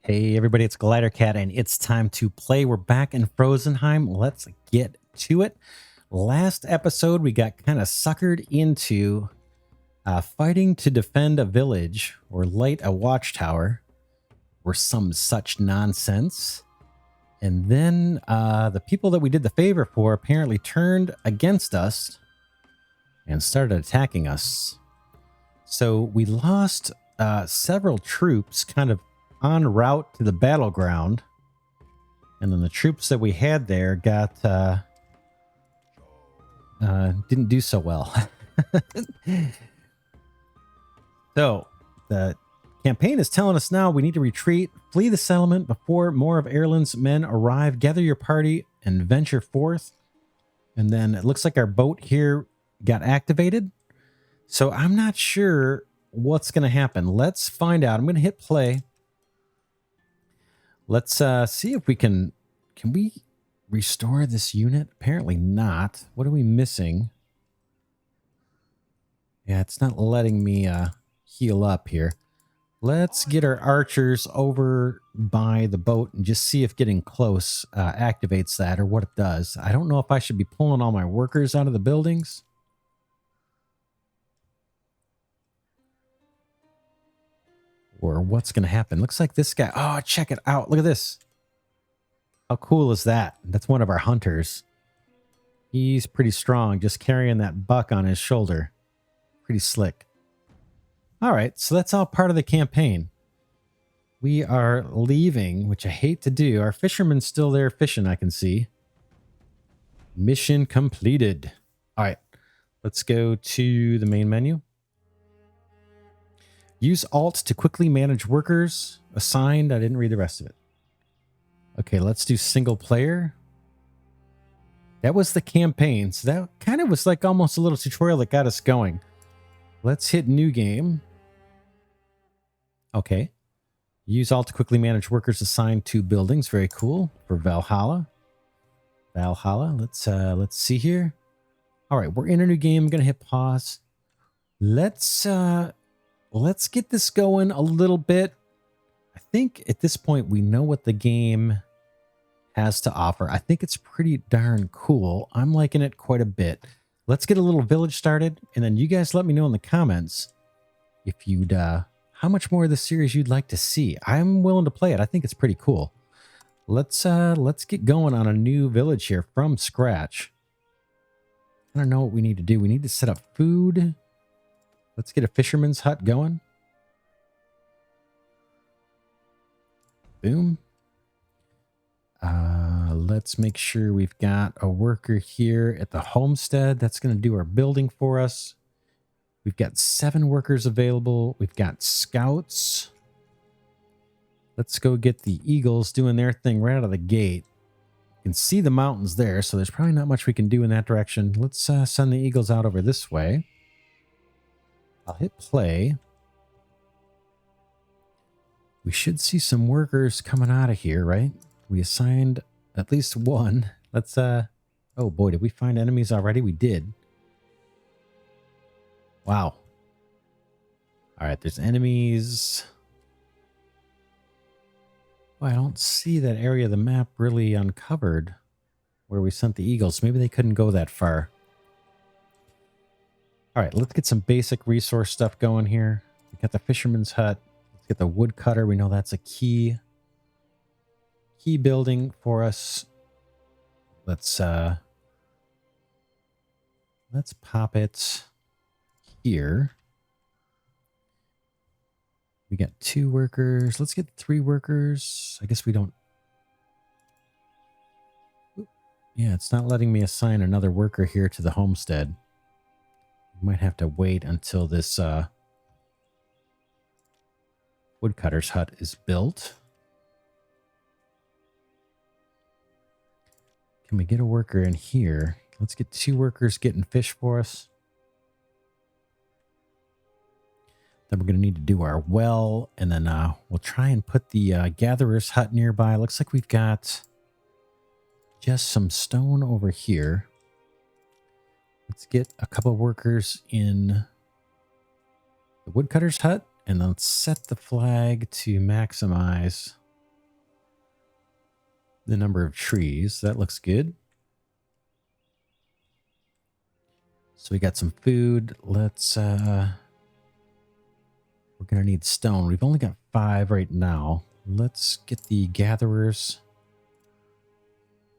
Hey everybody, it's Glidercat and it's time to play. We're back in Frozenheim. Let's get to it. Last episode, we got kind of suckered into fighting to defend a village or light a watchtower or some such nonsense. And then the people that we did the favor for apparently turned against us and started attacking us. So we lost several troops kind of en route to the battleground, and then the troops that we had there got didn't do so well. So the campaign is telling us now we need to retreat, flee the settlement before more of Erlen's men arrive, gather your party and venture forth. And then it looks like our boat here got activated, so I'm not sure what's going to happen. Let's find out. I'm going to hit play. Let's see if we can we restore this unit? Apparently not. What are we missing? Yeah, it's not letting me heal up here. Let's get our archers over by the boat and just see if getting close activates that or what it does. I don't know if I should be pulling all my workers out of the buildings. Or what's going to happen. Looks like this guy. Oh, check it out. Look at this. How cool is that? That's one of our hunters. He's pretty strong, just carrying that buck on his shoulder. Pretty slick. All right, so that's all part of the campaign. We are leaving, which I hate to do. Our fisherman's still there fishing, I can see. Mission completed. All right, let's go to the main menu. Use Alt to quickly manage workers. Assigned. I didn't read the rest of it. Okay, let's do single player. That was the campaign. So that kind of was like almost a little tutorial that got us going. Let's hit new game. Okay. Use Alt to quickly manage workers assigned to buildings. Very cool. For Valhalla. Let's see here. All right, we're in a new game. I'm going to hit pause. Let's get this going a little bit. I think at this point we know what the game has to offer. I think it's pretty darn cool. I'm liking it quite a bit. Let's get a little village started, and then you guys let me know in the comments if you'd how much more of this series you'd like to see. I'm willing to play it. I think it's pretty cool. Let's get going on a new village here from scratch. I don't know what we need to do. We need to set up food. Let's get a fisherman's hut going. Boom. Let's make sure we've got a worker here at the homestead. That's going to do our building for us. We've got 7 workers available. We've got scouts. Let's go get the eagles doing their thing right out of the gate. You can see the mountains there, so there's probably not much we can do in that direction. Let's send the eagles out over this way. I'll hit play. We should see some workers coming out of here, right? We assigned at least one. Let's, oh boy, did we find enemies already? We did. Wow. All right, there's enemies. Oh, I don't see that area of the map really uncovered where we sent the eagles. Maybe they couldn't go that far. All right, let's get some basic resource stuff going here. We got the fisherman's hut. Let's get the woodcutter. We know that's a key building for us. Let's pop it here. We got 2 workers. Let's get 3 workers. I guess we don't. Yeah, it's not letting me assign another worker here to the homestead. Might have to wait until this woodcutter's hut is built. Can we get a worker in here? Let's get 2 workers getting fish for us. Then we're going to need to do our well, and then we'll try and put the gatherer's hut nearby. Looks like we've got just some stone over here. Let's get a couple workers in the woodcutter's hut, and let's set the flag to maximize the number of trees. That looks good. So we got some food. Let's, we're going to need stone. We've only got 5 right now. Let's get the gatherers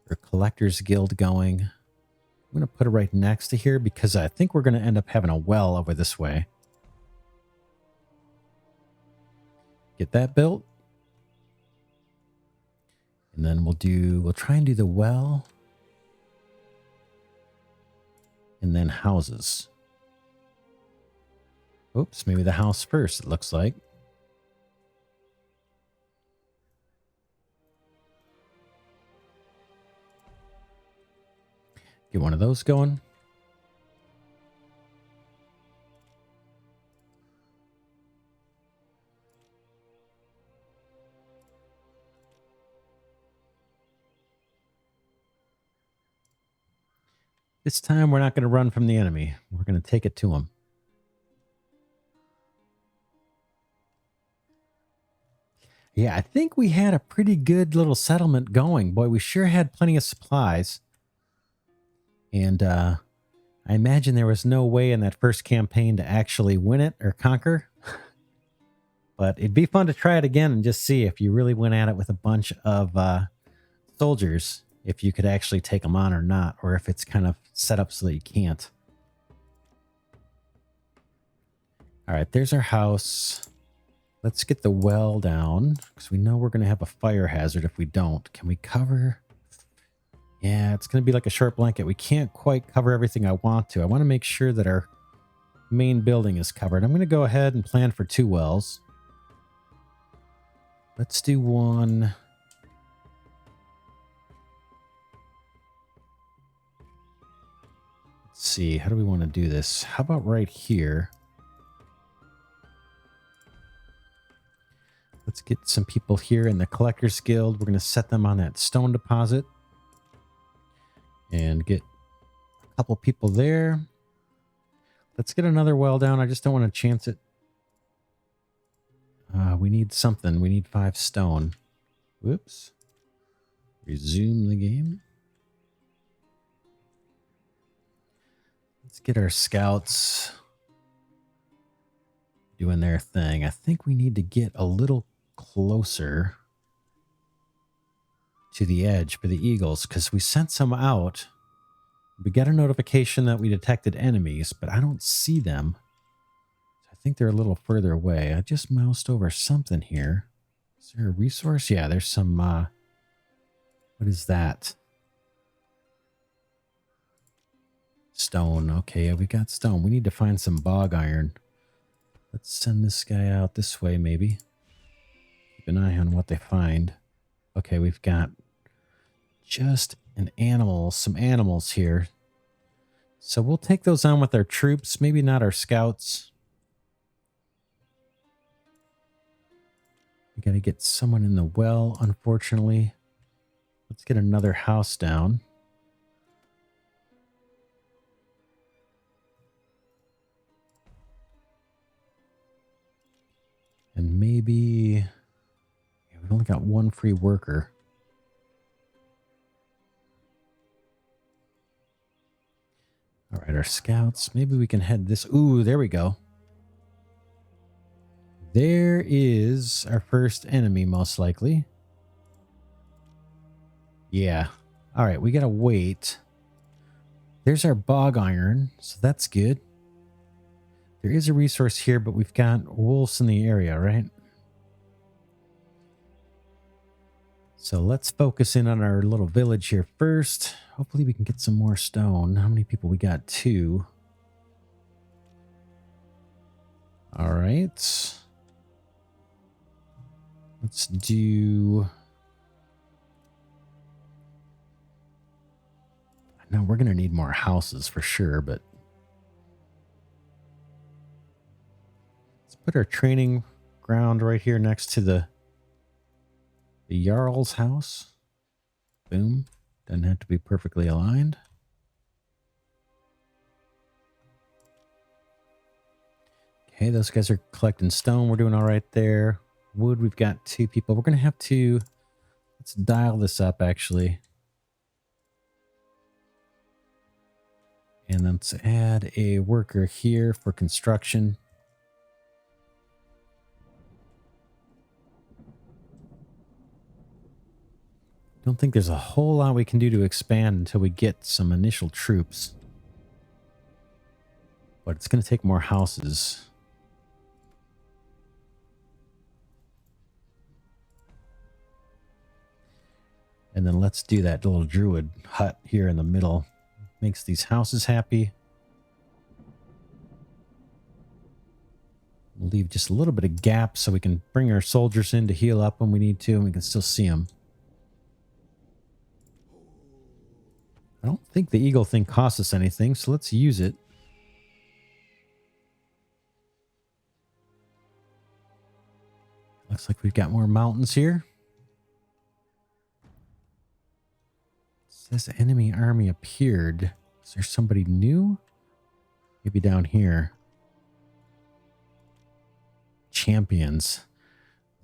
or collectors guild going. I'm going to put it right next to here because I think we're going to end up having a well over this way. Get that built. And then we'll try and do the well. And then houses. Oops, maybe the house first, it looks like. Get one of those going. This time we're not going to run from the enemy. We're going to take it to them. Yeah, I think we had a pretty good little settlement going. Boy, we sure had plenty of supplies. And I imagine there was no way in that first campaign to actually win it or conquer. But it'd be fun to try it again and just see if you really went at it with a bunch of soldiers, if you could actually take them on or not, or if it's kind of set up so that you can't. All right, there's our house. Let's get the well down because we know we're going to have a fire hazard if we don't. Can we cover? Yeah, it's going to be like a short blanket. We can't quite cover everything I want to. I want to make sure that our main building is covered. I'm going to go ahead and plan for 2 wells. Let's do one. Let's see. How do we want to do this? How about right here? Let's get some people here in the Collectors Guild. We're going to set them on that stone deposit. And get a couple people there. Let's get another well down. I just don't want to chance it. We need something. We need 5 stone. Whoops. Resume the game. Let's get our scouts doing their thing. I think we need to get a little closer to the edge for the eagles because we sent some out. We got a notification that we detected enemies, but I don't see them. I think they're a little further away. I just moused over something here. Is there a resource? Yeah, there's some, what is that? Stone. Okay, yeah, we got stone. We need to find some bog iron. Let's send this guy out this way, maybe. Keep an eye on what they find. Okay, we've got just an animal, some animals here. So we'll take those on with our troops, maybe not our scouts. We got to get someone in the well, unfortunately. Let's get another house down. And maybe we've only got 1 free worker. All right, our scouts. Maybe we can head this. Ooh, there we go. There is our first enemy, most likely. Yeah. All right, we got to wait. There's our bog iron, so that's good. There is a resource here, but we've got wolves in the area, right? So let's focus in on our little village here first. Hopefully we can get some more stone. How many people we got? 2. All right. Let's do... I know we're going to need more houses for sure, but... Let's put our training ground right here next to the Jarl's house. Boom. Doesn't have to be perfectly aligned. Okay, those guys are collecting stone. We're doing all right there. Wood, we've got 2 people. We're going to have to... Let's dial this up, actually. And let's add a worker here for construction. Don't think there's a whole lot we can do to expand until we get some initial troops. But it's going to take more houses. And then let's do that little druid hut here in the middle. Makes these houses happy. We'll leave just a little bit of gap so we can bring our soldiers in to heal up when we need to, and we can still see them. I don't think the eagle thing costs us anything, so let's use it. Looks like we've got more mountains here. It says enemy army appeared. Is there somebody new? Maybe down here. Champions.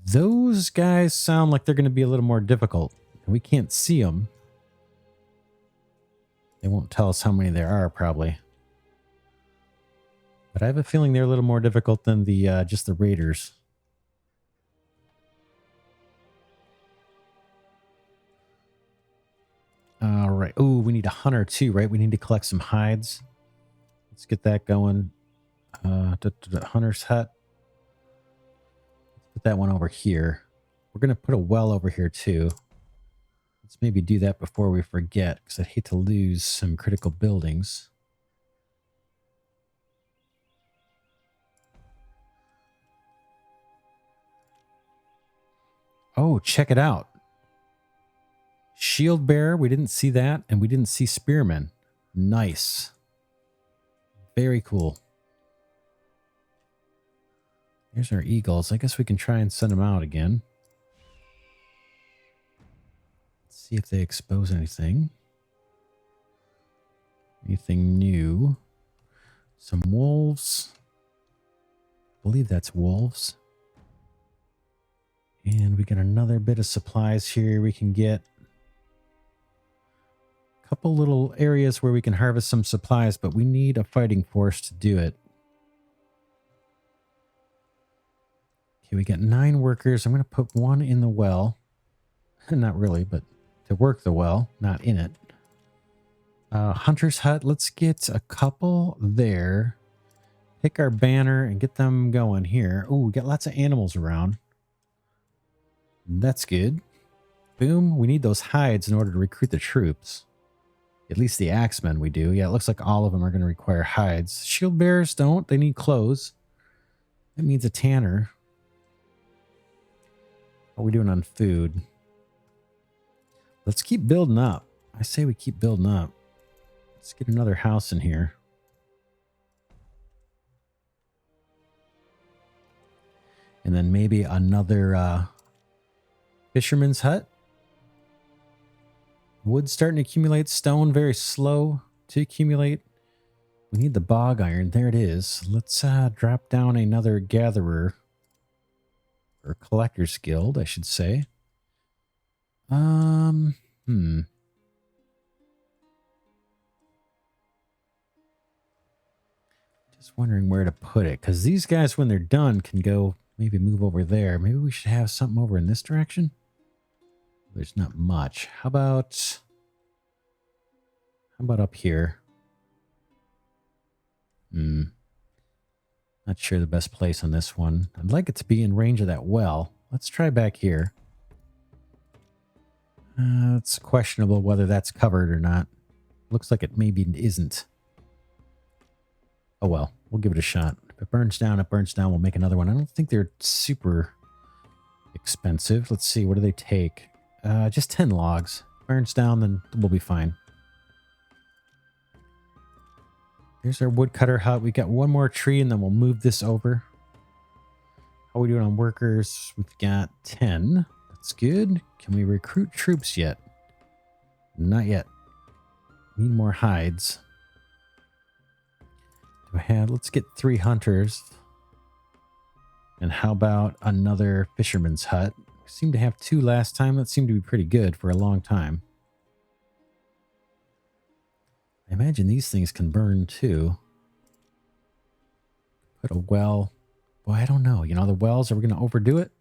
Those guys sound like they're going to be a little more difficult. And we can't see them. They won't tell us how many there are, probably. But I have a feeling they're a little more difficult than the just the raiders. All right. Oh, we need a hunter too, right? We need to collect some hides. Let's get that going. Hunter's hut. Let's put that one over here. We're going to put a well over here too. Let's maybe do that before we forget, because I'd hate to lose some critical buildings. Oh, check it out. Shield bearer, we didn't see that, and we didn't see spearmen. Nice. Very cool. Here's our eagles. I guess we can try and send them out again. Let's see if they expose anything. Anything new. Some wolves. I believe that's wolves. And we got another bit of supplies here we can get. Couple little areas where we can harvest some supplies, but we need a fighting force to do it. Okay, we got 9 workers. I'm going to put 1 in the well. Not really, but to work the well, not in it. Hunter's hut. Let's get a couple there. Pick our banner and get them going here. Oh, we got lots of animals around. That's good. Boom. We need those hides in order to recruit the troops. At least the axemen we do. Yeah, it looks like all of them are going to require hides. Shield bearers don't. They need clothes. That means a tanner. What are we doing on food? Let's keep building up. I say we keep building up. Let's get another house in here. And then maybe another fisherman's hut. Wood starting to accumulate. Stone very slow to accumulate. We need the bog iron. There it is. Let's drop down another gatherer. Or collector's guild, I should say. Just wondering where to put it. Because these guys, when they're done, can go maybe move over there. Maybe we should have something over in this direction. There's not much. How about up here? Not sure the best place on this one. I'd like it to be in range of that well. Let's try back here. It's questionable whether that's covered or not. Looks like it maybe isn't. Oh well, we'll give it a shot. If it burns down, it burns down. We'll make another one. I don't think they're super expensive. Let's see, what do they take? Just 10 logs. Burns down, then we'll be fine. Here's our woodcutter hut. We got one more tree, and then we'll move this over. How are we doing on workers? We've got 10. That's good. Can we recruit troops yet? Not yet. Need more hides. Do I have? Let's get 3 hunters. And how about another fisherman's hut? Seemed to have 2 last time. That seemed to be pretty good for a long time. I imagine these things can burn too. Put a well. Boy, I don't know. You know, the wells, are we going to overdo it?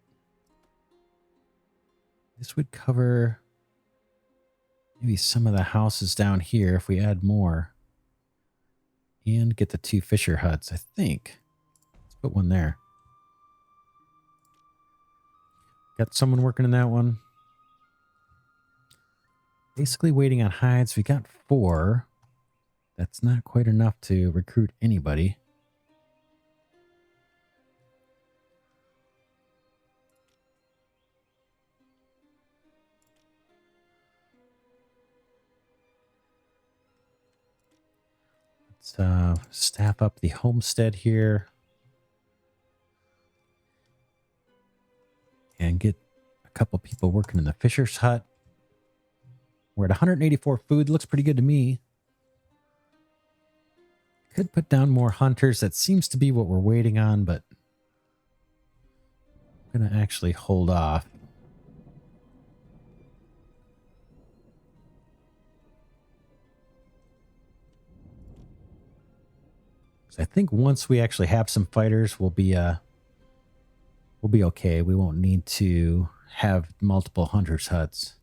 This would cover maybe some of the houses down here if we add more. And get the 2 fisher huts, I think. Let's put one there. Got someone working in that one. Basically waiting on hides. We got 4. That's not quite enough to recruit anybody. Let's staff up the homestead here. And get a couple people working in the fisher's hut. We're at 184 food. Looks pretty good to me. Could put down more hunters. That seems to be what we're waiting on, but I'm going to actually hold off. I think once we actually have some fighters, we'll be okay. We won't need to have multiple hunters' huts.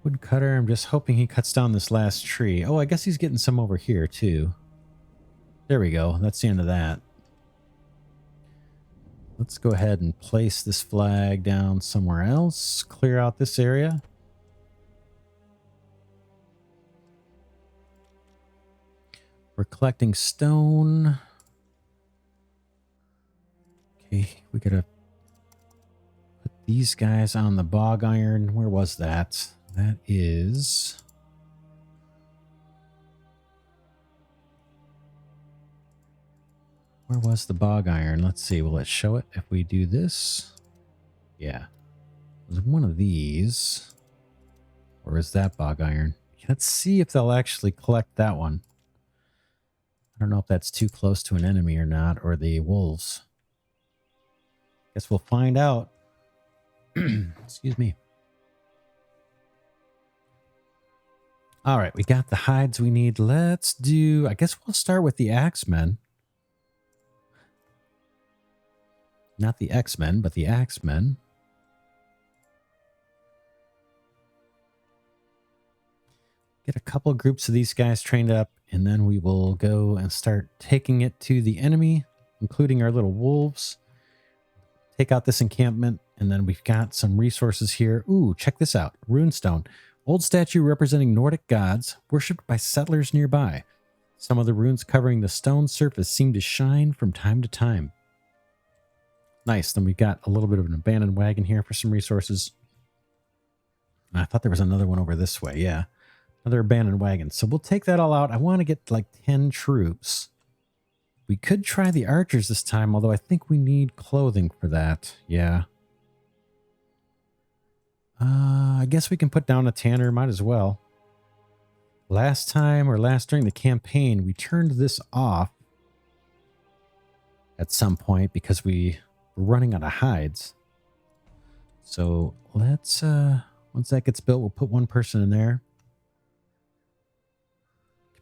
Woodcutter, I'm just hoping he cuts down this last tree. Oh, I guess he's getting some over here too. There we go. That's the end of that. Let's go ahead and place this flag down somewhere else. Clear out this area. We're collecting stone. Okay, we gotta put these guys on the bog iron. Where was that? That is... Where was the bog iron? Let's see. Will it show it if we do this? Yeah. It was one of these. Or is that bog iron? Let's see if they'll actually collect that one. I don't know if that's too close to an enemy or not, or the wolves. Guess we'll find out. Excuse me. All right, we got the hides we need. Let's do... I guess we'll start with the axemen. Not the X-Men, but the axemen. Get a couple groups of these guys trained up, and then we will go and start taking it to the enemy, including our little wolves. Take out this encampment, and then we've got some resources here. Ooh, check this out. Runestone. Old statue representing Nordic gods, worshipped by settlers nearby. Some of the runes covering the stone surface seem to shine from time to time. Nice. Then we've got a little bit of an abandoned wagon here for some resources. I thought there was another one over this way. Yeah. Another abandoned wagon. So we'll take that all out. I want to get like 10 troops. We could try the archers this time, although I think we need clothing for that. Yeah. I guess we can put down a tanner. Might as well. Last time, or last during the campaign, we turned this off at some point because we were running out of hides. So let's, once that gets built, we'll put one person in there.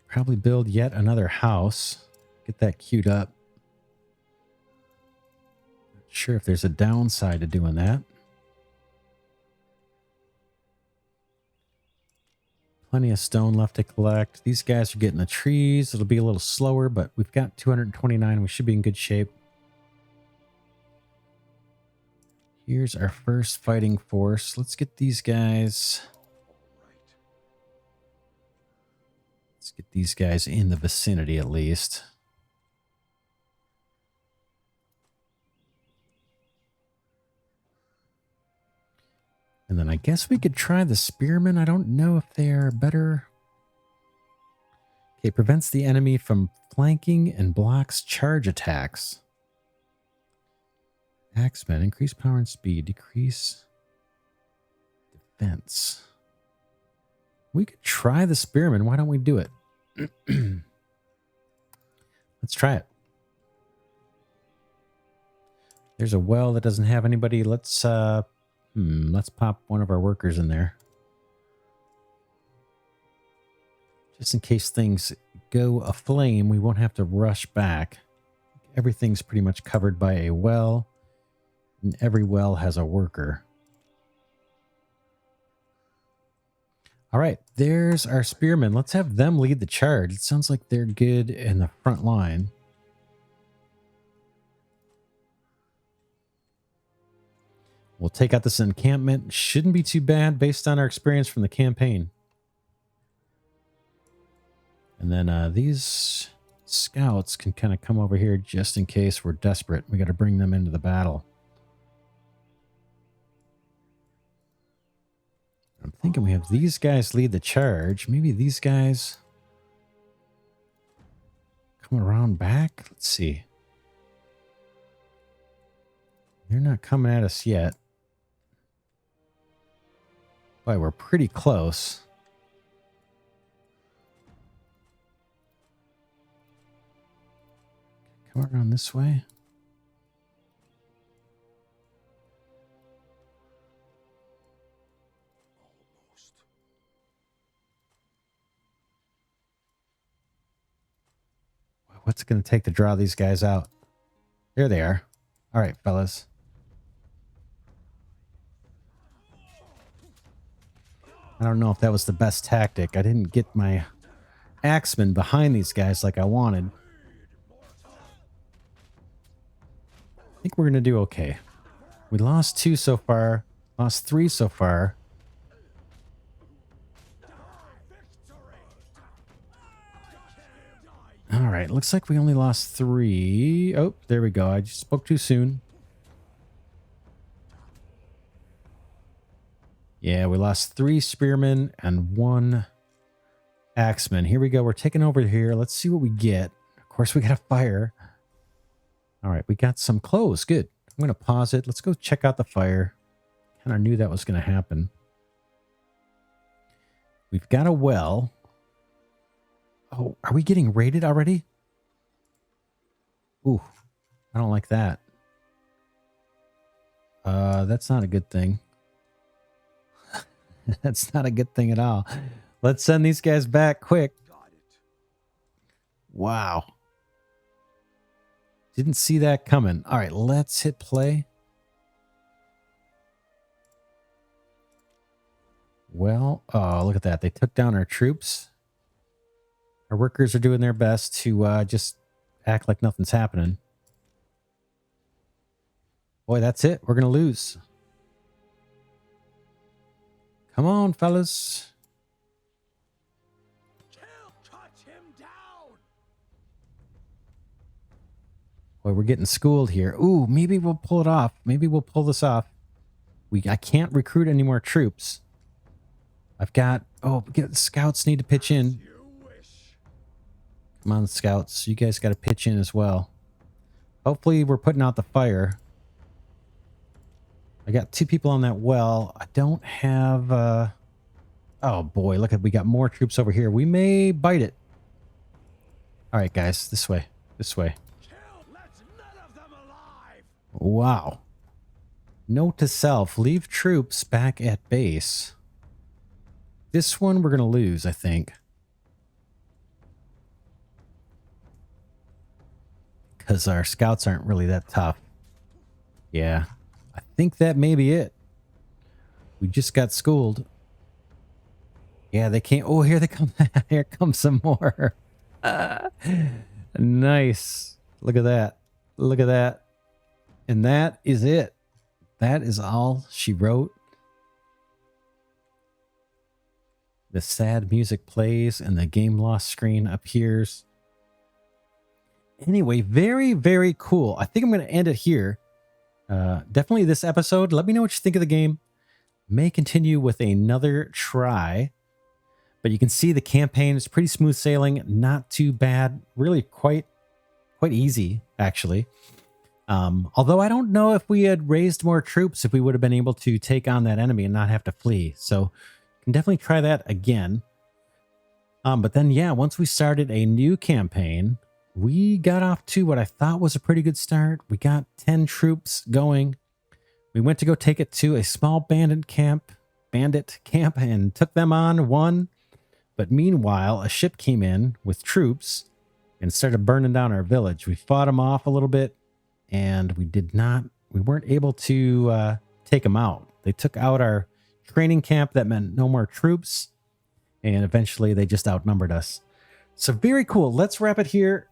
Probably build yet another house. Get that queued up. Not sure if there's a downside to doing that. Plenty of stone left to collect. These guys are getting the trees. It'll be a little slower, but we've got 229. We should be in good shape. Here's our first fighting force. Let's get these guys... Let's get these guys in the vicinity at least. And then I guess we could try the spearmen. I don't know if they are better. Okay, prevents the enemy from flanking and blocks charge attacks. Axemen, increase power and speed, decrease defense. We could try the spearmen. Why don't we do it? Let's try it. There's a well that doesn't have anybody. Let's pop one of our workers in there. Just in case things go aflame, we won't have to rush back. Everything's pretty much covered by a well, and every well has a worker. All right, there's our spearmen. Let's have them lead the charge. It sounds like they're good in the front line. We'll take out this encampment. Shouldn't be too bad based on our experience from the campaign. And then these scouts can kind of come over here just in case we're desperate. We got to bring them into the battle. I'm thinking we have these guys lead the charge. Maybe these guys come around back. Let's see. They're not coming at us yet. Boy, we're pretty close. Come around this way. What's it going to take to draw these guys out? There they are. All right, fellas. I don't know if that was the best tactic. I didn't get my axemen behind these guys like I wanted. I think we're going to do okay. We lost 2 so far. Lost 3 so far. All right, looks like we only lost 3. Oh, there we go. I just spoke too soon. Yeah, we lost 3 spearmen and 1 axeman. Here we go. We're taking over here. Let's see what we get. Of course, we got a fire. All right, we got some clothes. Good. I'm going to pause it. Let's go check out the fire. Kind of knew that was going to happen. We've got a well. Oh, are we getting raided already? Ooh, I don't like that. That's not a good thing. That's not a good thing at all. Let's send these guys back quick. Wow. Didn't see that coming. All right, let's hit play. Well, oh, look at that. They took down our troops. Our workers are doing their best to just act like nothing's happening. Boy, that's it. We're going to lose. Come on, fellas. Cut him down. Boy, we're getting schooled here. Ooh, maybe we'll pull it off. Maybe we'll pull this off. I can't recruit any more troops. I've got... Oh, scouts need to pitch in. Come on, scouts. You guys got to pitch in as well. Hopefully, we're putting out the fire. I got 2 people on that well. I don't have... Oh, boy. Look, we got more troops over here. We may bite it. All right, guys. This way. This way. Wow. Note to self. Leave troops back at base. This one we're going to lose, I think. Because our scouts aren't really that tough. Yeah. I think that may be it. We just got schooled. Yeah, they can't... Oh, here they come. Here comes some more. Nice. Look at that. Look at that. And that is it. That is all she wrote. The sad music plays and the game lost screen appears. Anyway, very, very cool. I think I'm going to end it here. Definitely this episode. Let me know what you think of the game. May continue with another try. But you can see the campaign is pretty smooth sailing. Not too bad. Really quite easy, actually. Although I don't know if we had raised more troops, if we would have been able to take on that enemy and not have to flee. So you can definitely try that again. But then, yeah, once we started a new campaign, we got off to what I thought was a pretty good start. We got 10 troops going. We went to go take it to a small bandit camp and took them on, won. But meanwhile, a ship came in with troops and started burning down our village. We fought them off a little bit, and we weren't able to take them out. They took out our training camp. That meant no more troops, and eventually they just outnumbered us. So very cool. Let's wrap it here.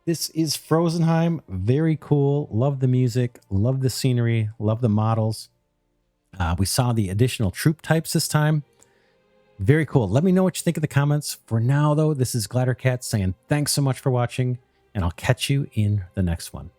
This is Frozenheim. Very cool. Love the music. Love the scenery. Love the models. We saw the additional troop types this time. Very cool. Let me know what you think in the comments. For now, though, this is Glidercat saying thanks so much for watching, and I'll catch you in the next one.